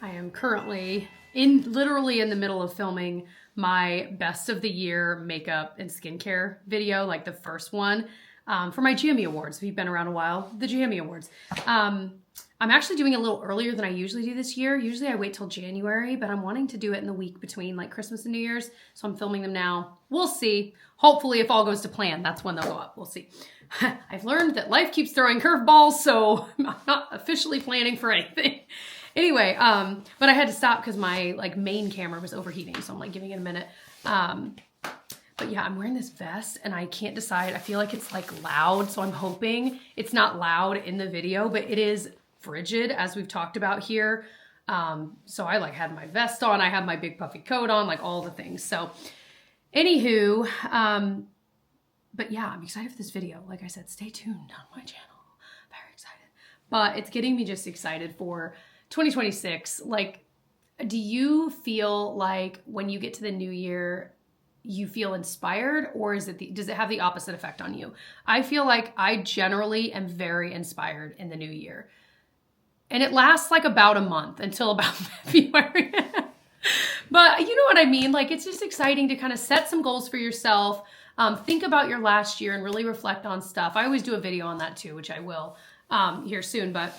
I am currently literally in the middle of filming my best of the year makeup and skincare video, like the first one, for my GME Awards. If you've been around a while, the GME Awards. I'm actually doing it a little earlier than I usually do this year. Usually I wait till January, but I'm wanting to do it in the week between like Christmas and New Year's. So I'm filming them now. We'll see. Hopefully if all goes to plan, that's when they'll go up. We'll see. I've learned that life keeps throwing curveballs, so I'm not officially planning for anything. Anyway, but I had to stop because my like main camera was overheating, so I'm like giving it a minute. But yeah, I'm wearing this vest and I can't decide. I feel like it's like loud, so I'm hoping it's not loud in the video, but it is frigid as we've talked about here. So I like had my vest on, I have my big puffy coat on, like all the things. So anywho, but yeah, I'm excited for this video. Like I said, stay tuned on my channel. Very excited. But it's getting me just excited for 2026. Like, do you feel like when you get to the new year, you feel inspired, or is it does it have the opposite effect on you? I feel like I generally am very inspired in the new year. And it lasts like about a month until about February. But you know what I mean? Like, it's just exciting to kind of set some goals for yourself. Think about your last year and really reflect on stuff. I always do a video on that too, which I will here soon. But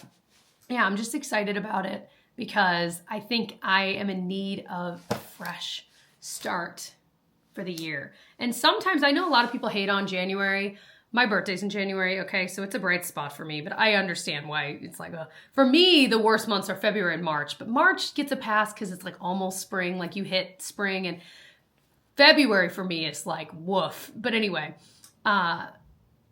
yeah, I'm just excited about it because I think I am in need of a fresh start for the year. And sometimes I know a lot of people hate on January. My birthday's in January, okay, so it's a bright spot for me, but I understand why it's like for me, the worst months are February and March, but March gets a pass because it's like almost spring, like you hit spring, and February for me, it's like woof. But anyway, I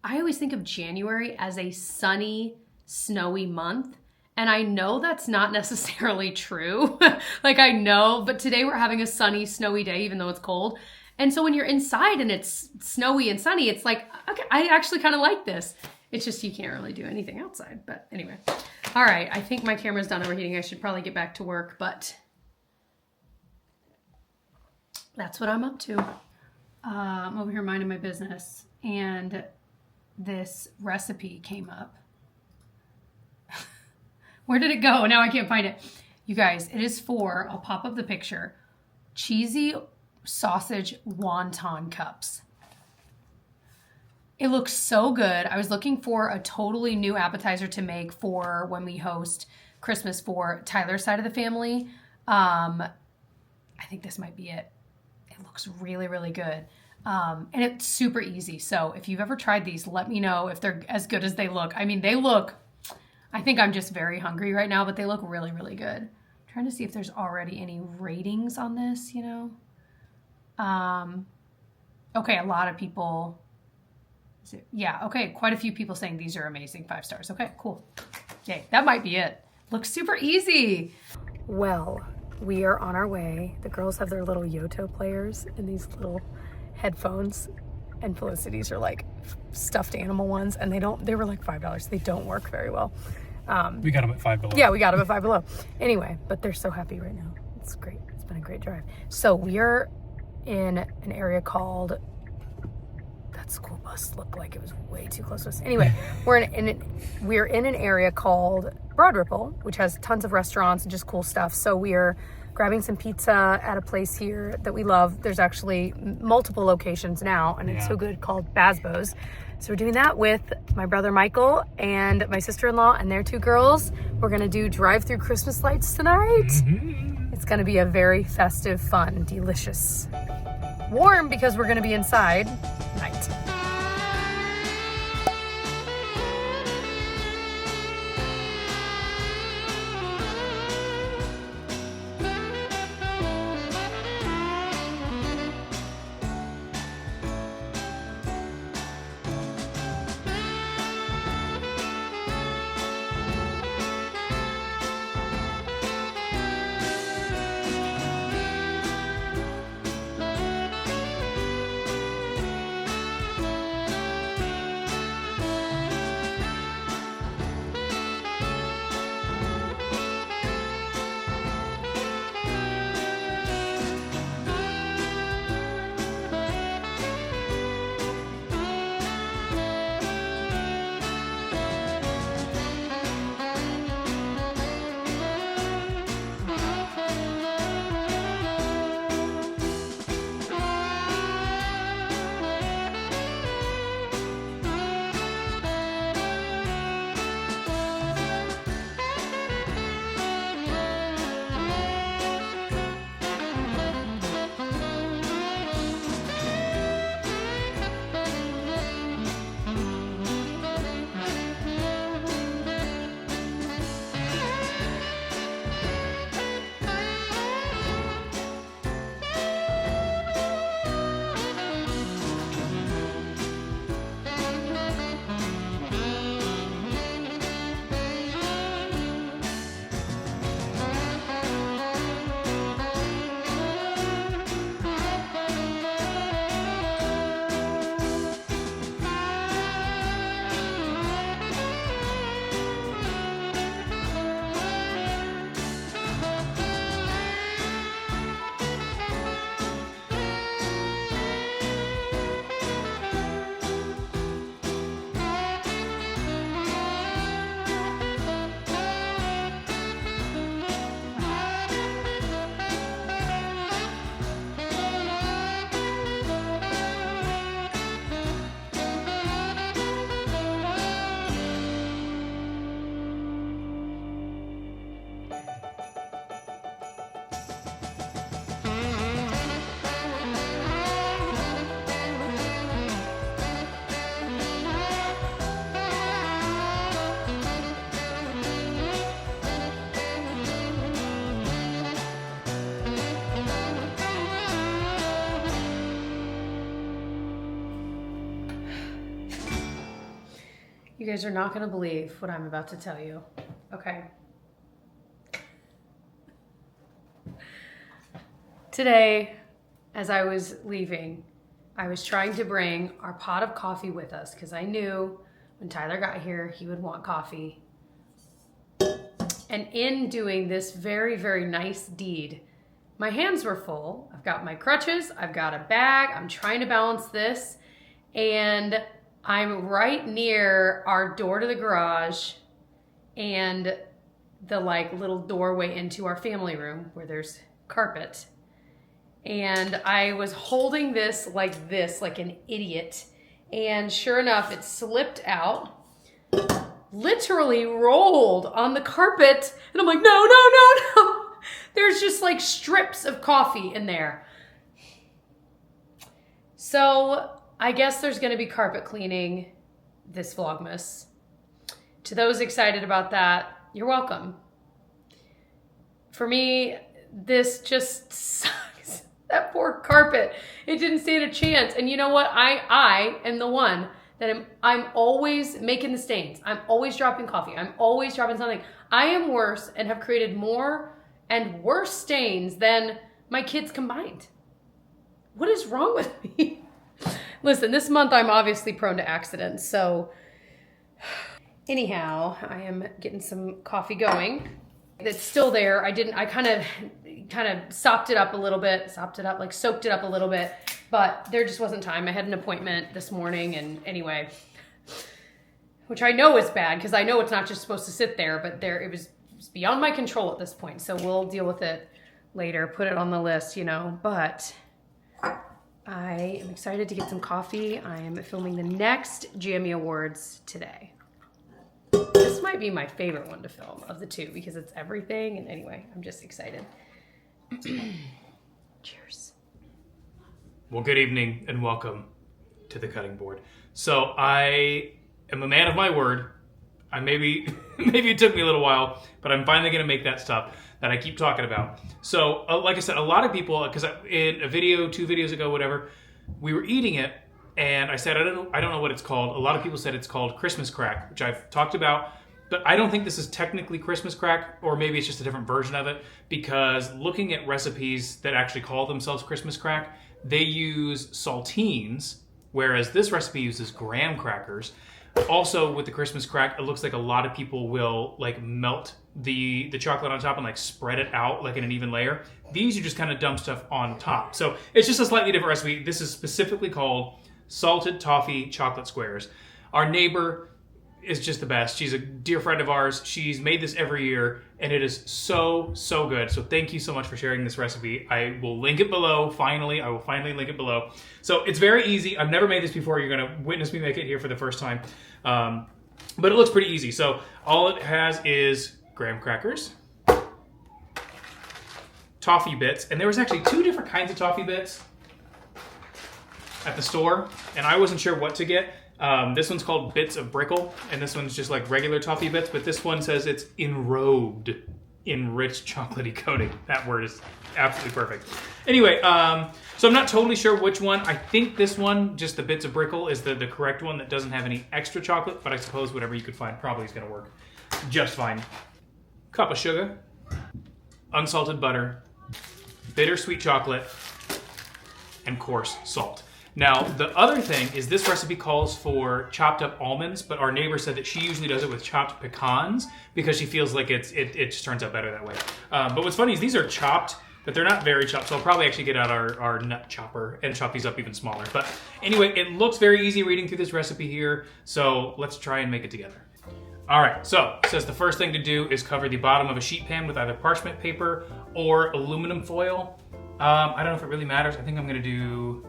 always think of January as a sunny, snowy month. And I know that's not necessarily true. Like I know, but today we're having a sunny, snowy day, even though it's cold. And so when you're inside and it's snowy and sunny, it's like, okay, I actually kind of like this. It's just you can't really do anything outside. But anyway, all right, I think my camera's done overheating. I should probably get back to work, but that's what I'm up to. I'm over here minding my business, and this recipe came up. Where did it go? Now I can't find it. You guys, it is for, I'll pop up the picture, cheesy sausage wonton cups. It looks so good. I was looking for a totally new appetizer to make for when we host Christmas for Tyler's side of the family. I think this might be it. It looks really, really good. And it's super easy. So if you've ever tried these, let me know if they're as good as they look. I mean, they look, I think I'm just very hungry right now, but they look really, really good. I'm trying to see if there's already any ratings on this, you know. Okay, a lot of people, yeah, okay, quite a few people saying these are amazing, 5 stars. Okay, cool. Okay, that might be it. Looks super easy. Well, we are on our way. The girls have their little Yoto players and these little headphones, and Felicity's are like stuffed animal ones, and they were like $5. They don't work very well. We got them at Five Below. Yeah, we got them at Five Below. Anyway, but they're so happy right now. It's great. It's been a great drive. So we are in an area called, that school bus looked like it was way too close to us. Anyway, we're in an area called Broad Ripple, which has tons of restaurants and just cool stuff. So we are grabbing some pizza at a place here that we love. There's actually multiple locations now, and it's so good, called Bazbo's. So we're doing that with my brother Michael and my sister-in-law and their 2 girls. We're gonna do drive-through Christmas lights tonight. Mm-hmm. It's gonna be a very festive, fun, delicious, warm because we're gonna be inside night. You guys are not going to believe what I'm about to tell you. Okay. Today, as I was leaving, I was trying to bring our pot of coffee with us because I knew when Tyler got here, he would want coffee. And in doing this very, very nice deed, my hands were full. I've got my crutches, I've got a bag, I'm trying to balance this, and I'm right near our door to the garage and the like little doorway into our family room where there's carpet. And I was holding this like an idiot. And sure enough, it slipped out, literally rolled on the carpet. And I'm like, no, no, no, no. There's just like strips of coffee in there. So I guess there's going to be carpet cleaning this Vlogmas. To those excited about that, you're welcome. For me, this just sucks. That poor carpet. It didn't stand a chance. And you know what? I am the one that I'm always making the stains. I'm always dropping coffee. I'm always dropping something. I am worse and have created more and worse stains than my kids combined. What is wrong with me? Listen, this month I'm obviously prone to accidents. So anyhow, I am getting some coffee going. It's still there. I kind of sopped it up a little bit, soaked it up a little bit, but there just wasn't time. I had an appointment this morning, and anyway, which I know is bad because I know it's not just supposed to sit there, but it was beyond my control at this point. So we'll deal with it later, put it on the list, you know, but I am excited to get some coffee. I am filming the next GME Awards today. This might be my favorite one to film of the two because it's everything. And anyway, I'm just excited. Cheers. Well, good evening and welcome to the cutting board. So I am a man of my word. Maybe it took me a little while, but I'm finally going to make that stuff that I keep talking about. So like I said, a lot of people, because in a video, 2 videos ago, whatever, we were eating it. And I said, I don't know what it's called. A lot of people said it's called Christmas crack, which I've talked about. But I don't think this is technically Christmas crack, or maybe it's just a different version of it, because looking at recipes that actually call themselves Christmas crack, they use saltines, whereas this recipe uses graham crackers. Also, with the Christmas crack, it looks like a lot of people will like melt the chocolate on top and like spread it out like in an even layer. These you just kind of dump stuff on top. So it's just a slightly different recipe. This is specifically called salted toffee chocolate squares. Our neighbor is just the best. She's a dear friend of ours. She's made this every year, and it is so, so good. So thank you so much for sharing this recipe. I will link it below. Finally, I will finally link it below. So it's very easy. I've never made this before. You're going to witness me make it here for the first time. But it looks pretty easy. So all it has is graham crackers, toffee bits, and there was actually 2 different kinds of toffee bits at the store, and I wasn't sure what to get. This one's called Bits of Brickle, and this one's just like regular toffee bits, but this one says it's enrobed in rich chocolatey coating. That word is absolutely perfect. Anyway, so I'm not totally sure which one. I think this one, just the Bits of Brickle, is the correct one that doesn't have any extra chocolate, but I suppose whatever you could find probably is going to work just fine. Cup of sugar, unsalted butter, bittersweet chocolate, and coarse salt. Now, the other thing is this recipe calls for chopped up almonds, but our neighbor said that she usually does it with chopped pecans because she feels like it just turns out better that way. But what's funny is these are chopped, but they're not very chopped, so I'll probably actually get out our nut chopper and chop these up even smaller. But anyway, it looks very easy reading through this recipe here, so let's try and make it together. All right, so it says the first thing to do is cover the bottom of a sheet pan with either parchment paper or aluminum foil. I don't know if it really matters. I think I'm gonna do...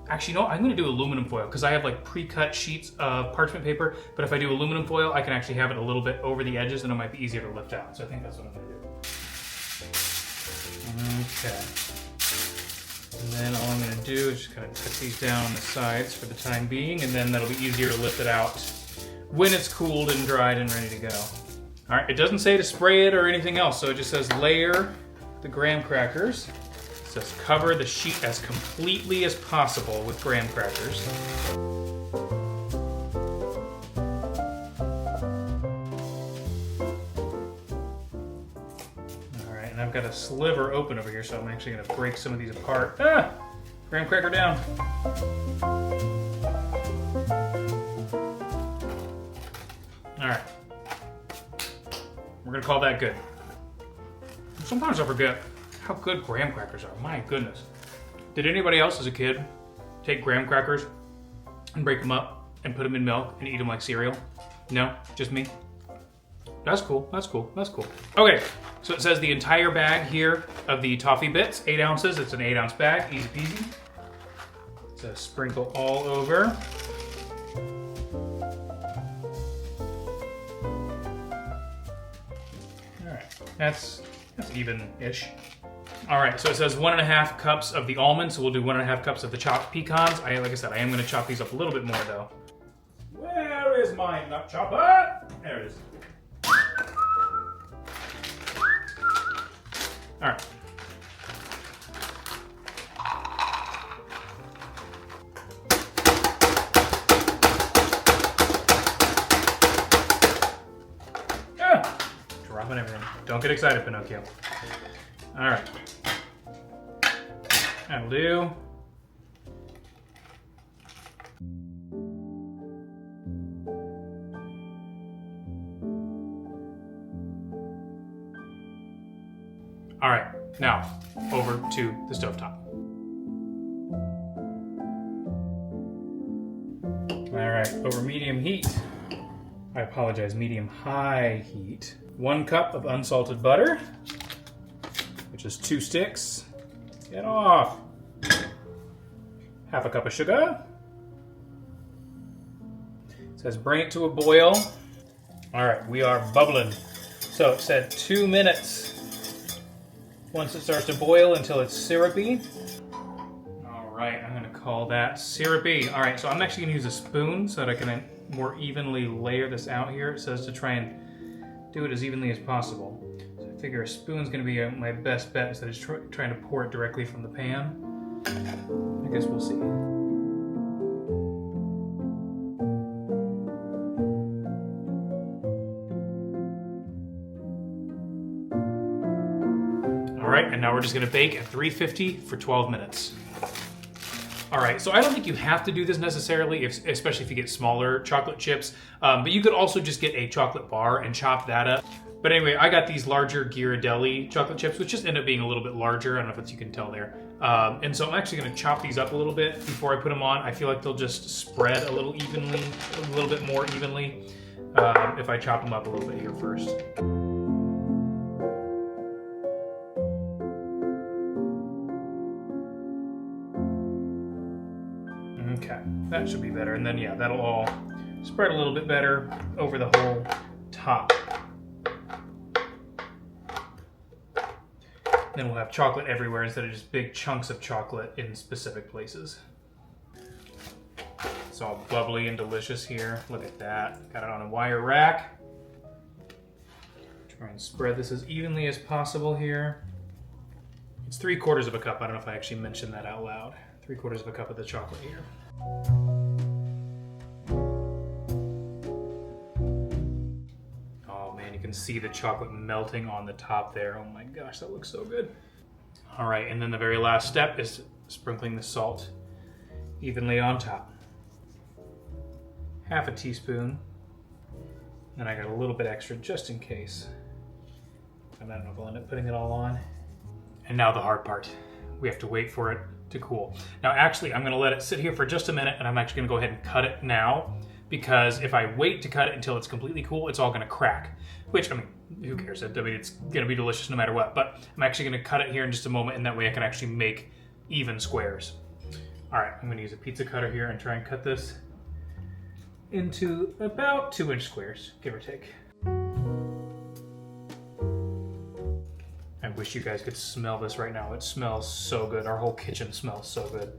Actually, no, I'm going to do aluminum foil because I have like pre-cut sheets of parchment paper, but if I do aluminum foil, I can actually have it a little bit over the edges and it might be easier to lift out. So I think that's what I'm going to do. Okay. And then all I'm going to do is just kind of tuck these down on the sides for the time being, and then that'll be easier to lift it out when it's cooled and dried and ready to go. All right, it doesn't say to spray it or anything else, so it just says layer the graham crackers. It says cover the sheet as completely as possible with graham crackers. I've got a sliver open over here, so I'm actually gonna break some of these apart. Ah! Graham cracker down. All right. We're gonna call that good. Sometimes I forget how good graham crackers are. My goodness. Did anybody else as a kid take graham crackers and break them up and put them in milk and eat them like cereal? No? Just me? That's cool. That's cool. That's cool. Okay, so it says the entire bag here of the toffee bits, 8 ounces. It's an 8-ounce bag, easy peasy. So sprinkle all over. All right, that's even-ish. All right, so it says 1.5 cups of the almonds, so we'll do 1.5 cups of the chopped pecans. Like I said, I am gonna chop these up a little bit more though. Where is my nut chopper? There it is. All right. Ah, dropping everything. Don't get excited, Pinocchio. All right. That'll do. All right, now over to the stovetop. All right, over medium heat. I apologize, medium-high heat. 1 cup of unsalted butter, which is 2 sticks. Get off. 1/2 cup of sugar. It says bring it to a boil. All right, we are bubbling. So it said 2 minutes. Once it starts to boil until it's syrupy. All right, I'm gonna call that syrupy. All right, so I'm actually gonna use a spoon so that I can more evenly layer this out here. It says to try and do it as evenly as possible. So I figure a spoon's gonna be my best bet instead of just trying to pour it directly from the pan. I guess we'll see. All right, and now we're just gonna bake at 350 for 12 minutes. All right, so I don't think you have to do this necessarily, especially if you get smaller chocolate chips, but you could also just get a chocolate bar and chop that up. But anyway, I got these larger Ghirardelli chocolate chips, which just end up being a little bit larger. I don't know if you can tell there. And so I'm actually gonna chop these up a little bit before I put them on. I feel like they'll just spread a little bit more evenly, if I chop them up a little bit here first. Okay, that should be better. And then yeah, that'll all spread a little bit better over the whole top. Then we'll have chocolate everywhere instead of just big chunks of chocolate in specific places. It's all bubbly and delicious here. Look at that. Got it on a wire rack. Try and spread this as evenly as possible here. It's 3/4 cup. I don't know if I actually mentioned that out loud. 3/4 cup of the chocolate here. Oh man, you can see the chocolate melting on the top there. Oh my gosh, that looks so good. All right, and then the very last step is sprinkling the salt evenly on top. 1/2 teaspoon. Then I got a little bit extra just in case. And I don't know if I'll end up putting it all on. And now the hard part. We have to wait for it to cool. Now actually, I'm gonna let it sit here for just a minute and I'm actually gonna go ahead and cut it now, because if I wait to cut it until it's completely cool, it's all gonna crack. Which, I mean, who cares? I mean, it's gonna be delicious no matter what, but I'm actually gonna cut it here in just a moment, and that way I can actually make even squares. All right, I'm gonna use a pizza cutter here and try and cut this into about 2-inch squares, give or take. I wish you guys could smell this right now. It smells so good. Our whole kitchen smells so good.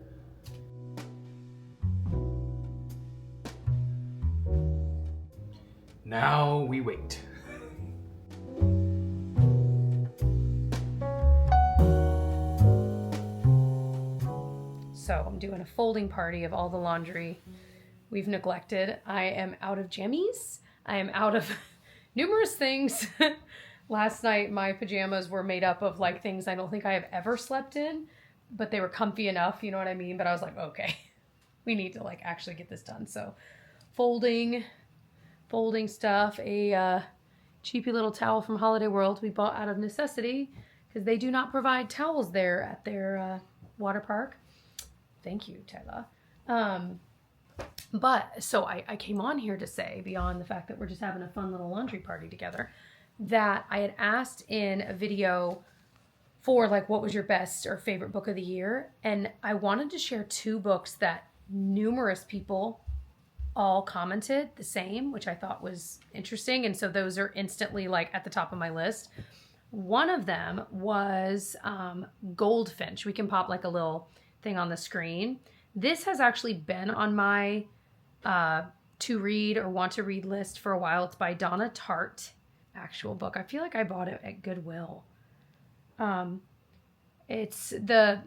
Now we wait. So I'm doing a folding party of all the laundry we've neglected. I am out of jammies. I am out of numerous things. Last night, my pajamas were made up of like things I don't think I have ever slept in, but they were comfy enough, you know what I mean? But I was like, okay, we need to like actually get this done. So folding stuff, a cheapy little towel from Holiday World we bought out of necessity because they do not provide towels there at their water park. Thank you, Tyler. But so I came on here to say, beyond the fact that we're just having a fun little laundry party together, that I had asked in a video for like what was your best or favorite book of the year, and I wanted to share 2 books that numerous people all commented the same, which I thought was interesting, and so those are instantly like at the top of my list. One of them was Goldfinch. We can pop like a little thing on the screen. This has actually been on my to read or want to read list for a while. It's by Donna Tartt, actual book. I feel like I bought it at Goodwill. It's the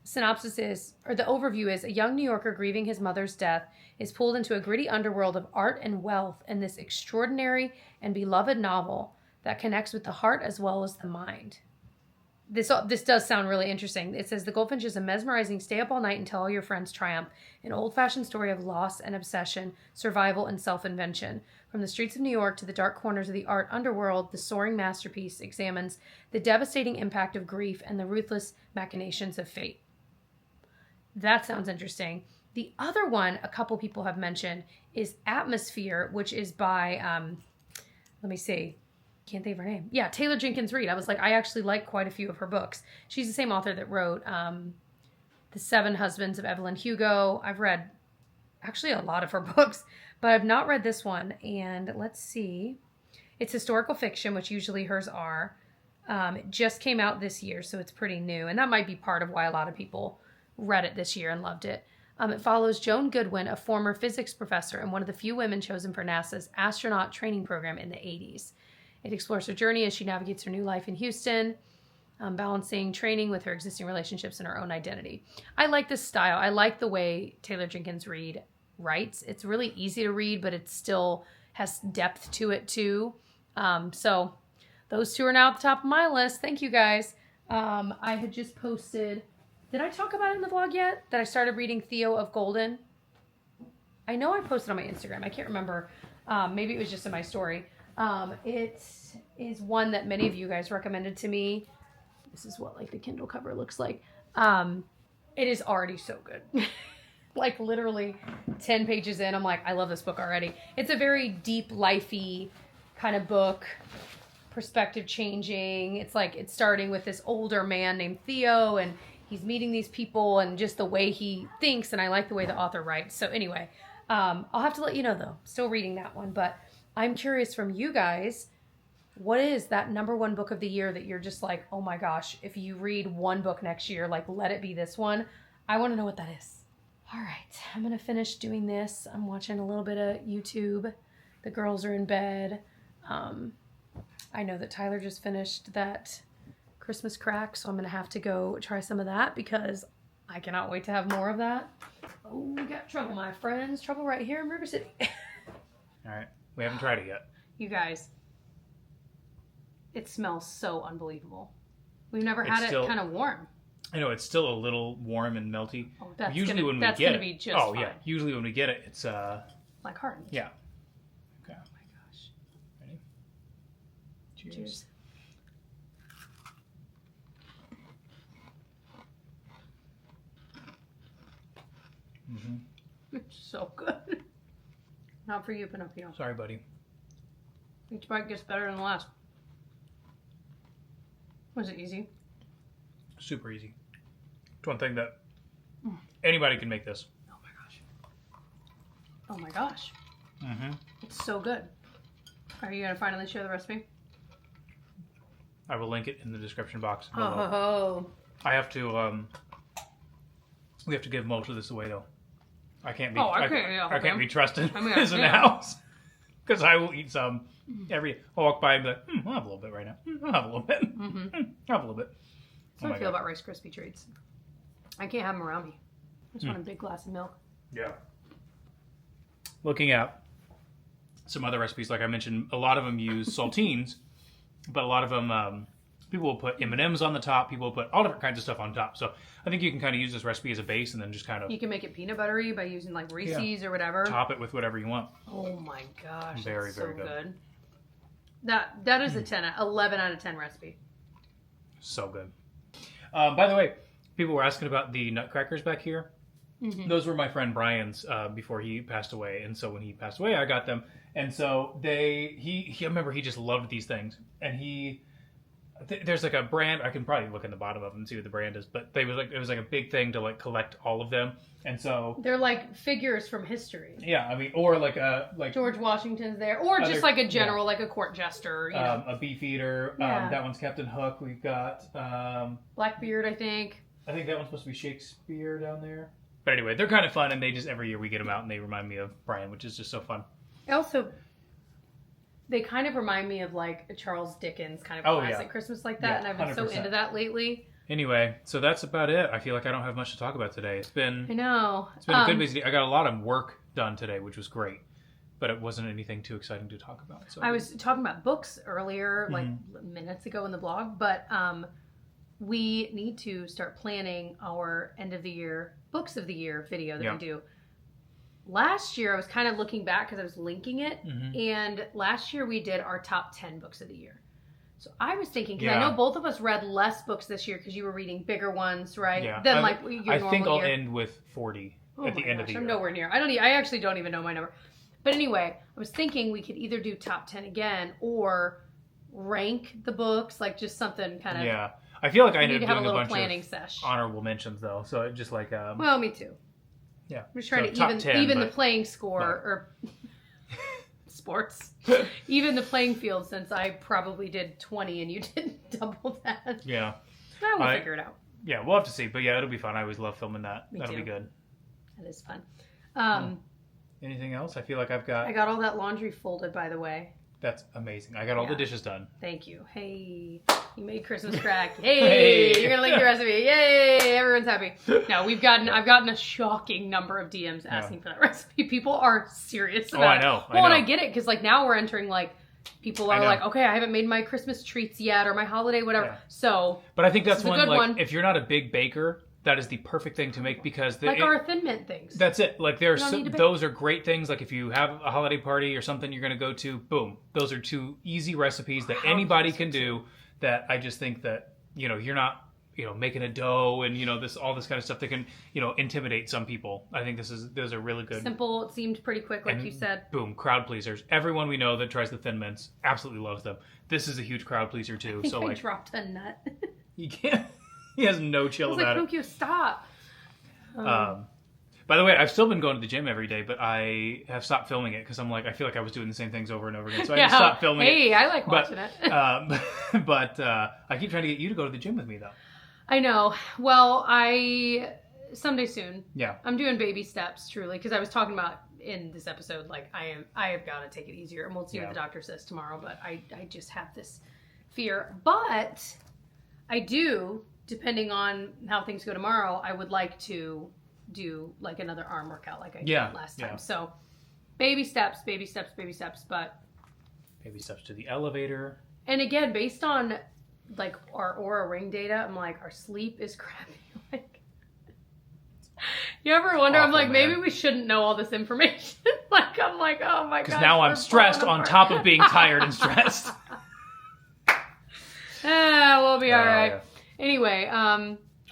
synopsis is, or the overview is, a young New Yorker grieving his mother's death is pulled into a gritty underworld of art and wealth in this extraordinary and beloved novel that connects with the heart as well as the mind. This does sound really interesting. It says, The Goldfinch is a mesmerizing stay up all night and tell all your friends triumph, an old-fashioned story of loss and obsession, survival and self-invention. From the streets of New York to the dark corners of the art underworld, the soaring masterpiece examines the devastating impact of grief and the ruthless machinations of fate. That sounds interesting. The other one a couple people have mentioned is Atmosphere, which is by, let me see. Can't think of her name. Yeah, Taylor Jenkins Reid. I was like, I actually like quite a few of her books. She's the same author that wrote The 7 Husbands of Evelyn Hugo. I've read actually a lot of her books, but I've not read this one. And let's see. It's historical fiction, which usually hers are. It just came out this year, so it's pretty new. And that might be part of why a lot of people read it this year and loved it. It follows Joan Goodwin, a former physics professor and one of the few women chosen for NASA's astronaut training program in the 80s. It explores her journey as she navigates her new life in Houston, balancing training with her existing relationships and her own identity. I like this style. I like the way Taylor Jenkins Reid writes. It's really easy to read, but it still has depth to it too. So those 2 are now at the top of my list. Thank you guys. I had just posted, did I talk about it in the vlog yet? That I started reading Theo of Golden? I know I posted on my Instagram. I can't remember. Maybe it was just in my story. It is one that many of you guys recommended to me. This is what like the Kindle cover looks like. It is already so good. Like literally 10 pages in, I'm like, I love this book already. It's a very deep, lifey kind of book, perspective changing. It's like, it's starting with this older man named Theo, and he's meeting these people and just the way he thinks. And I like the way the author writes. So anyway, I'll have to let you know though, still reading that one, but I'm curious from you guys, what is that number 1 book of the year that you're just like, oh my gosh, if you read one book next year, like let it be this one. I want to know what that is. All right, I'm going to finish doing this. I'm watching a little bit of YouTube. The girls are in bed. I know that Tyler just finished that Christmas crack, so I'm going to have to go try some of that because I cannot wait to have more of that. Oh, we got trouble, my friends. Trouble right here in River City. All right. We haven't tried it yet. You guys, it smells so unbelievable. We've never had it kind of warm. I know, it's still a little warm and melty. Oh, that's usually when we get it. Be just fine. Yeah. Usually when we get it, it's like hardened. Yeah. Okay. Oh my gosh. Ready? Cheers. Cheers. Mm-hmm. It's so good. Not for you, Pinocchio. Sorry, buddy. Each bite gets better than the last. Was it easy? Super easy. It's one thing that anybody can make this. Oh my gosh. Oh my gosh. Mm-hmm. It's so good. Are you going to finally share the recipe? I will link it in the description box below. Oh. I have to, we have to give most of this away though. I can't be. I can't be trusted I mean, as in the house because I will eat some I'll walk by and be like, I'll have a little bit right now. I'll have a little bit. I'll have a little bit. That's how I feel about Rice Krispie treats. I can't have them around me. I just want a big glass of milk. Yeah. Looking at some other recipes, like I mentioned, a lot of them use saltines but a lot of them, people will put M&Ms on the top. People will put all different kinds of stuff on top. So I think you can kind of use this recipe as a base and then just kind of... You can make it peanut buttery by using like Reese's or whatever. Top it with whatever you want. Oh my gosh. Very, that's very so good. That is a 11 out of 10 recipe. So good. By the way, people were asking about the nutcrackers back here. Mm-hmm. Those were my friend Brian's before he passed away. And so when he passed away, I got them. And so I remember he just loved these things. And there's like a brand, I can probably look in the bottom of them and see what the brand is, but it was like a big thing to like collect all of them. And so they're like figures from history. Yeah, I mean, or like George Washington's there, or just like a general, like a court jester, you know. A Beefeater. Yeah. That one's Captain Hook. We've got Blackbeard, I think that one's supposed to be Shakespeare down there. But anyway, they're kind of fun, and every year we get them out, and they remind me of Brian, which is just so fun. Also, they kind of remind me of like a Charles Dickens kind of classic Christmas like that, and I've been 100%. So into that lately. Anyway, so that's about it. I feel like I don't have much to talk about today. It's been a good busy day. I got a lot of work done today, which was great, but it wasn't anything too exciting to talk about. So I was talking about books earlier, like minutes ago in the blog, but we need to start planning our end of the year books of the year video that we do. Last year, I was kind of looking back because I was linking it, and last year we did our top 10 books of the year. So I was thinking, because I know both of us read less books this year because you were reading bigger ones, right? Yeah. Than like your normal year. I think I'll end with 40 at the end of the year. I'm nowhere near. I actually don't even know my number. But anyway, I was thinking we could either do top 10 again or rank the books, like just something kind of... Yeah. I feel like I ended up doing a bunch planning of sesh. Honorable mentions, though. So it just like... Well, me too. Yeah. I'm just trying to even the playing score, or sports. Even the playing field, since I probably did 20 and you did double that. Yeah. Well, we'll figure it out. Yeah, we'll have to see. But yeah, it'll be fun. I always love filming that. That'll be good. That is fun. Anything else? I feel like I got all that laundry folded, by the way. That's amazing. I got all the dishes done. Thank you. Hey, you made Christmas crack. Hey, you're gonna like your recipe. Yay, everyone's happy. No, I've gotten a shocking number of DMs asking for that recipe. People are serious about it. Well, and I get it, because like now we're entering like, people are like, okay, I haven't made my Christmas treats yet, or my holiday, whatever. Yeah. So, but I think that's one. If you're not a big baker, that is the perfect thing to make, because our Thin Mint things. That's it. Like those are great things. Like if you have a holiday party or something you're going to go to, boom, those are two easy recipes that anybody can do. That I just think that you're not making a dough and all this kind of stuff that can intimidate some people. I think those are really good. Simple. It seemed pretty quick, like you said. Boom, crowd pleasers. Everyone we know that tries the Thin Mints absolutely loves them. This is a huge crowd pleaser too. I dropped a nut. You can't. He has no chill about it. Tokyo, stop. By the way, I've still been going to the gym every day, but I have stopped filming it because I feel like I was doing the same things over and over again. So I just stopped filming it. Hey, I like watching it. But I keep trying to get you to go to the gym with me, though. I know. Well, someday soon. Yeah. I'm doing baby steps, truly, because I was talking about in this episode, like I have got to take it easier, and we'll see what the doctor says tomorrow. But I just have this fear. But I do, depending on how things go tomorrow, I would like to do like another arm workout like I did last time. So baby steps, but baby steps to the elevator. And again, based on like our Oura Ring data, I'm like, our sleep is crappy. Like, you ever wonder? I'm like, maybe we shouldn't know all this information. I'm like, oh my god. Because now I'm stressed on top of being tired and stressed. We'll be all right. Yeah. Anyway,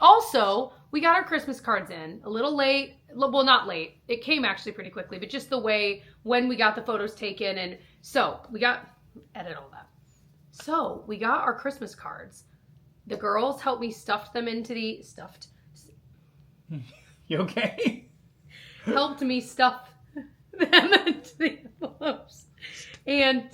also, we got our Christmas cards in a little late. Well, not late. It came actually pretty quickly, but just the way when we got the photos taken. And so we edit all that. So we got our Christmas cards. The girls helped me stuff them into the You okay? Helped me stuff them into the envelopes. And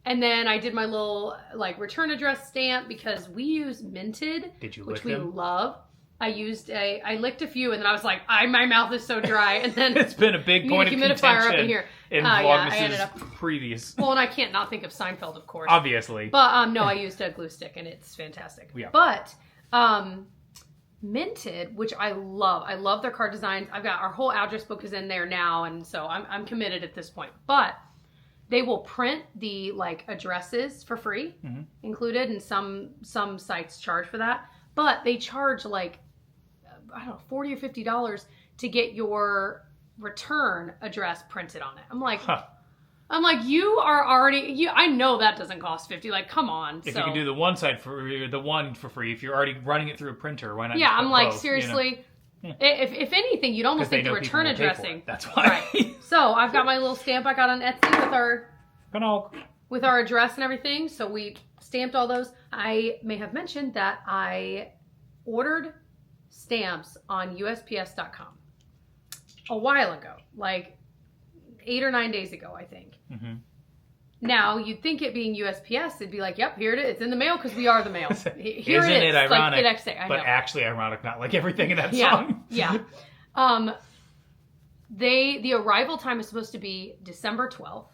and then I did my little like return address stamp because we use Minted, which we love. I licked a few and then I was like, my mouth is so dry. And then it's been a big point of contention up in here. In Vlogmas' previous. Well, and I can't not think of Seinfeld, of course. Obviously. But no, I used a glue stick and it's fantastic. Yeah. But Minted, which I love. I love their card designs. I've got our whole address book is in there now, and so I'm committed at this point. But they will print the like addresses for free included, and some sites charge for that, but they charge like, I don't know, $40 or $50 to get your return address printed on it. I'm like, you are already, I know that doesn't cost 50. Like, come on. If you can do the one for free, if you're already running it through a printer, why not? Yeah, I'm like, both, seriously. If anything, you'd almost think the return addressing. That's why. Right. So I've got my little stamp I got on Etsy with our address and everything. So we stamped all those. I may have mentioned that I ordered stamps on USPS.com a while ago, like 8 or 9 days ago, I think. Mm-hmm. Now, you'd think it being USPS, it'd be like, yep, here it is. It's in the mail because we are the mail. Here Isn't it ironic? Like, but actually ironic, not like everything in that song. Yeah. The arrival time is supposed to be December 12th.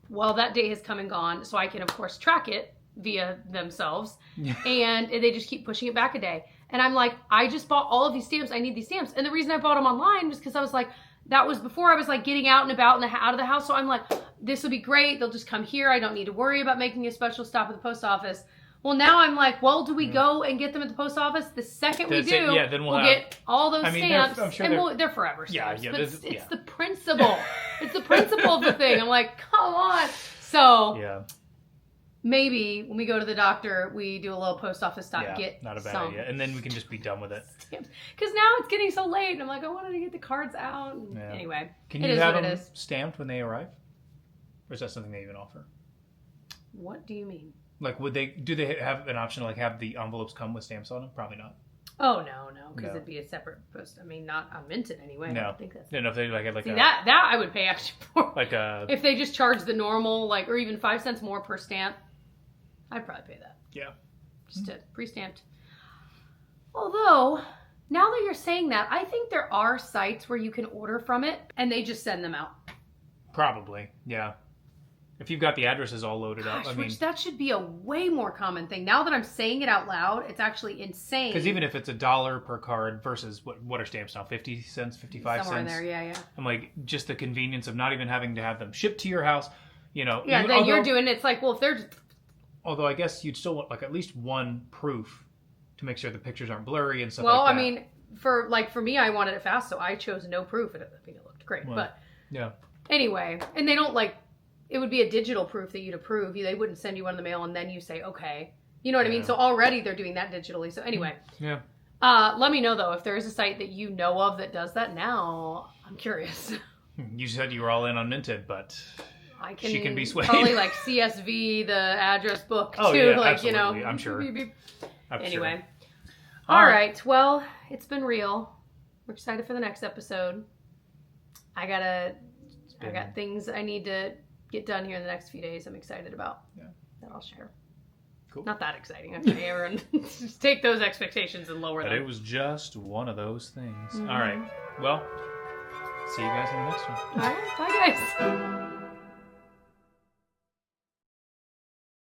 Well, that day has come and gone, so I can, of course, track it via themselves. And they just keep pushing it back a day. And I'm like, I just bought all of these stamps. I need these stamps. And the reason I bought them online was because I was like, that was before I was like getting out and about and out of the house. So I'm like, this will be great. They'll just come here. I don't need to worry about making a special stop at the post office. Well, now I'm like, well, do we go and get them at the post office? The second we do, then we'll get all those stamps. I'm sure and they're forever stamps. Yeah, but it's the principle. It's the principle of the thing. I'm like, come on. So maybe when we go to the doctor, we do a little post office stop. Get not a bad idea. And then we can just be done with it. Because now it's getting so late. And I'm like, I wanted to get the cards out. Anyway, can you have them stamped when they arrive? Or is that something they even offer? What do you mean? Like, do they have an option to like have the envelopes come with stamps on them? Probably not. Oh, no, because it'd be a separate post. I mean, not on Minted anyway. No. I don't think that's... No, if they like had like that I would pay extra for. Like a... If they just charge the normal, like, or even 5 cents more per stamp, I'd probably pay that. Yeah. Just to pre-stamped. Although, now that you're saying that, I think there are sites where you can order from it, and they just send them out. Probably, yeah. If you've got the addresses all loaded up, I mean... Which that should be a way more common thing. Now that I'm saying it out loud, it's actually insane. Because even if it's $1 per card versus, what are stamps now? 50 cents, 55 cents? Somewhere in there, yeah. I'm like, just the convenience of not even having to have them shipped to your house, you know. Yeah, then you're doing it's like, well, if they're... Although I guess you'd still want like at least one proof to make sure the pictures aren't blurry and stuff like that. Well, I mean, for me, I wanted it fast, so I chose no proof. I think it looked great. Well, but yeah. Anyway, and they don't like... It would be a digital proof that you'd approve. They wouldn't send you one in the mail and then you say, okay. You know what I mean? So already they're doing that digitally. So anyway. Yeah. Let me know, though, if there is a site that you know of that does that now. I'm curious. You said you were all in on Minted, but she can be swayed. Probably like CSV, the address book, too. Oh, yeah, like, absolutely. You know. I'm sure. Anyway. All right. Well, it's been real. We're excited for the next episode. I got things I need to get done here in the next few days I'm excited about. Yeah. That I'll share. Cool. Not that exciting. Okay, everyone. Just take those expectations and lower them. But it was just one of those things. Mm-hmm. All right. Well, see you guys in the next one. All right. Bye, guys.